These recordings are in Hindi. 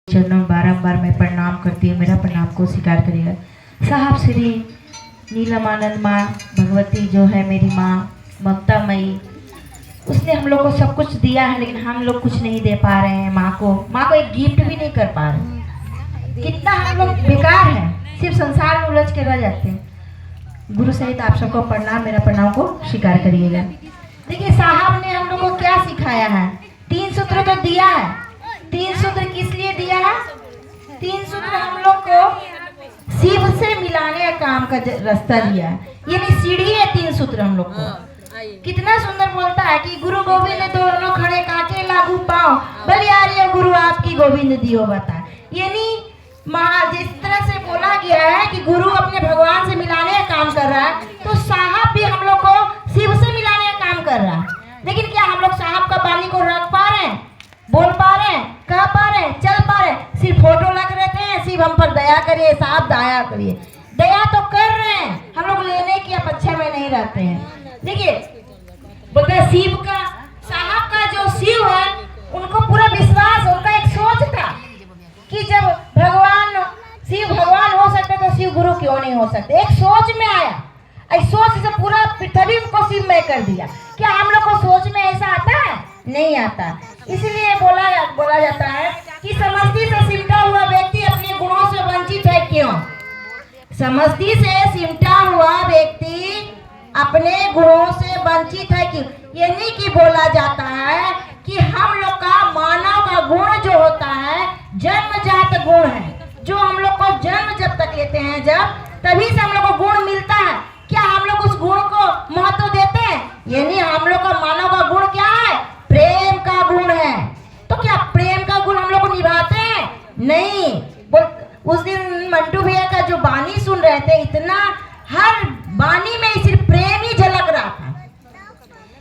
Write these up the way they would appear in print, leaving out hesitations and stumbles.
चरणों बारंबार मैं प्रणाम करती हूँ, मेरा प्रणाम को स्वीकार करिएगा। साहब श्री नीलमानंद माँ भगवती जो है मेरी माँ ममता मई, उसने हम लोग को सब कुछ दिया है, लेकिन हम लोग कुछ नहीं दे पा रहे हैं माँ को एक गिफ्ट भी नहीं कर पा रहे। कितना हम लोग बेकार हैं, सिर्फ संसार में उलझ के रह जाते हैं। गुरु सहित आप सबको प्रणाम, मेरा प्रणाम को स्वीकार करिएगा। देखिए साहब ने हम लोग को क्या सिखाया है, 3 सूत्र तो दिया है। 3 सूत्र किस लिए दिया है? 3 सूत्र हम लोग को शिव से मिलाने का काम का रास्ता दिया है, यानी सीढ़ी है 3 सूत्र हम लोग को। कितना सुंदर बोलता है कि गुरु गोविंद दोनों खड़े काके लागू पाओ, बलियारी गुरु आपकी गोविंद दियो बता। यानी जिस तरह से बोला गया है कि गुरु अपने भगवान से मिलाने का काम कर रहा है, तो साहब भी हम लोग को शिव से मिलाने का काम कर रहा है। लेकिन क्या हम लोग साहब का बानी को रख पा रहे हैं, बोल पा रहे हैं, कह पा रहे हैं, चल पा रहे हैं? सिर्फ फोटो लग रहते हैं, सिर्फ हम पर दया करिए साहब, दया करिए। दया तो कर रहे हैं, हम लोग लेने की अपेक्षा में नहीं रहते हैं। देखिए बोलते हैं शिव का, साहब का जो शिव है उनको पूरा विश्वास, उनका एक सोच था कि जब भगवान शिव भगवान हो सकते तो शिव गुरु क्यों नहीं हो सकते। एक सोच में आया, इस सोच से पूरा पृथ्वी को शिवमय कर दिया। क्या हम लोग को सोच में ऐसा आता है? नहीं आता। इसलिए बोला जाता है कि समष्टि से सिमटा हुआ व्यक्ति अपने गुणों से वंचित है। क्यों? समष्टि से सिमटा हुआ व्यक्ति अपने गुणों से वंचित है। क्यों? यानी कि बोला जाता है कि हम लोग का मानव का गुण जो होता है जन्मजात गुण है, जो हम लोग को जन्म जब तक लेते हैं जब तभी से हम लोग को गुण मिलता है। क्या हम लोग उस गुण को महत्व देते हैं? यानी हम लोग का मानव का गुण क्या है? प्रेम का गुण है। तो क्या प्रेम का गुण हम लोग को निभाते हैं? नहीं। उस दिन मंटू भैया का जो बानी सुन रहे थे, इतना हर बानी में सिर्फ प्रेम ही झलक रहा था।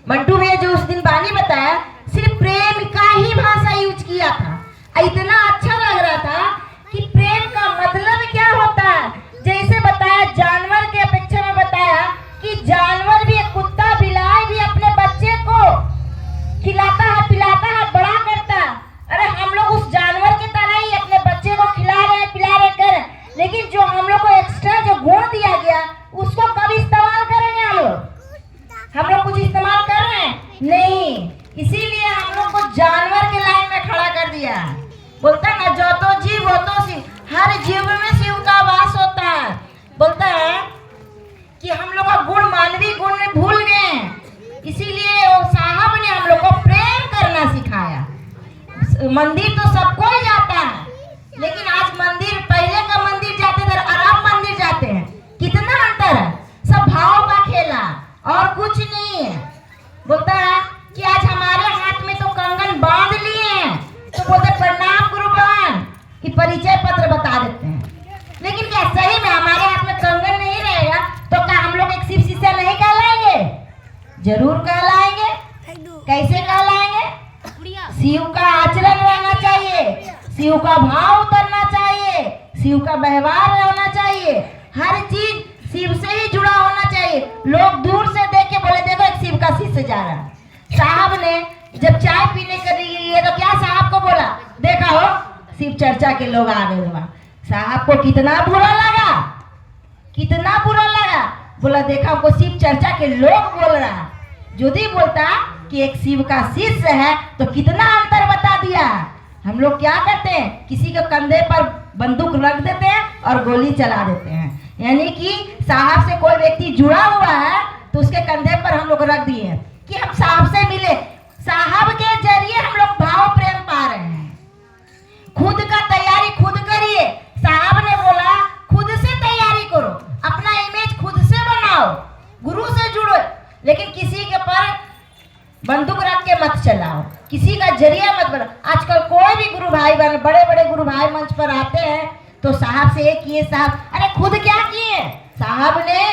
मंटू भैया जो उस दिन बानी बताया, सिर्फ प्रेम का ही भाषा यूज किया था। इतना अच्छा लग रहा था कि प्रेम का मतलब क्या होता है। जैसे बताया, जानवर के अपेक्षा में बताया कि जानवर भी, कुत्ता बिलाई भी अपने बच्चे को खिलाता है, पिलाता है, बड़ा करता है। अरे हम लोग उस जानवर की तरह ही अपने बच्चे को खिला रहे हैं, पिला रहे कर, लेकिन जो हम लोग को एक्स्ट्रा जो गुण दिया गया उसको कब इस्तेमाल करेंगे? हम लोग कुछ इस्तेमाल कर रहे हैं? नहीं। इसीलिए हम लोग को जानवर के लाइन में खड़ा कर दिया। बोलता है ना, जो तो जीव वो तो शिव, हर जीव में शिव का वास होता है। बोलता है कि हम लोग का गुण मानवीय गुण में भूल गए हैं। इसीलिए वो साहब ने हम लोग को प्रेम करना सिखाया। मंदिर तो सबको ही जाता है, लेकिन आज मंदिर, पहले का मंदिर जाते थे और अब मंदिर जाते हैं, कितना अंतर है। सब भाव का खेला और कुछ नहीं है। बोलता है कि आज हमारे हाथ में तो कंगन बांध लिए हैं, तो बोलते प्रणाम गुरुवान कि परिचय पत्र बता देते हैं। लेकिन क्या सही में हमारे हाथ में कंगन नहीं रहेगा तो क्या हम लोग एक शिव शिष्य नहीं कहलाएंगे? जरूर कहलाएंगे। कैसे कहलाएंगे? शिव का आचरण रहना चाहिए, शिव का भाव उतरना चाहिए, शिव का व्यवहार रहना चाहिए, हर चीज शिव से ही जुड़ा होना चाहिए। लोग दूर से देख के बोले देखो एक शिव का शिष्य जा रहा है। साहब ने जब चाय पीने के लिए तो क्या साहब को बोला, देखा हो शिव चर्चा के लोग आ गए। वहां साहब को कितना बुरा लगा, कितना बुरा लगा। बोला देखा हमको शिव चर्चा के लोग बोल रहा। यदि बोलता कि एक शिव का शिष्य है तो कितना अंतर बता दिया। हम लोग क्या करते हैं, किसी के कंधे पर बंदूक रख देते हैं और गोली चला देते हैं। यानी कि साहब से कोई व्यक्ति जुड़ा हुआ है तो उसके कंधे पर हम लोग रख दिए कि हम साहब से मिले। साहब के जरिए हम लोग भाव प्रेम पा रहे हैं। खुद का तैयारी खुद करिए। साहब ने बोला खुद से तैयारी करो, अपना इमेज खुद से बनाओ, गुरु से जुड़ो, लेकिन किसी के पर बंदूक रख के मत चलाओ, किसी का जरिया मत बनाओ। आजकल कोई भी गुरु भाई बन, बड़े बड़े गुरु भाई मंच पर आते हैं तो साहब से एक किए साहब, अरे खुद क्या किए? साहब ने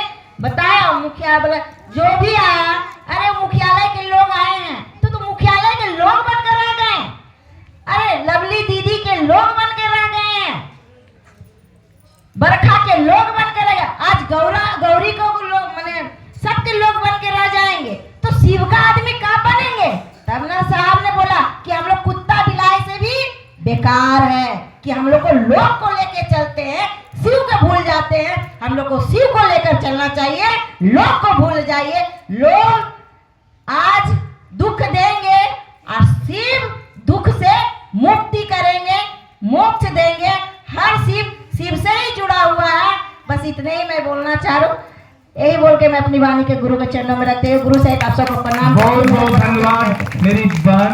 बताया, मुखिया बोला जो भी आया, अरे मुख्यालय के लोग आए हैं तो मुख्यालय के लोग बनकर रह गए। अरे लवली दीदी के लोग बनकर रह गए हैं, बरखा के लोग बनकर रह गए। आज गौरी को लोग माने सबके लोग बनकर रह जाएंगे तो शिव का आदमी कब बनेंगे? तब ना साहब ने बोला कि हम लोग कुत्ता बिलाई से भी बेकार है। कि हम लोग को लोक को लेके चलते हैं, शिव को भूल जाते हैं। हम लोग को शिव को लेकर चलना चाहिए, लोक को भूल जाइए। लोग आज दुख देंगे और शिव दुख से मुक्ति करेंगे, मोक्ष देंगे। हर शिव से ही जुड़ा हुआ है। बस इतने ही मैं बोलना चाह रहा हूँ। यही बोल के मैं अपनी वाणी के गुरु के चरणों में रखते हुए गुरु साहिब आप सबको प्रणाम। बहुत बहुत धन्यवाद मेरी बहन।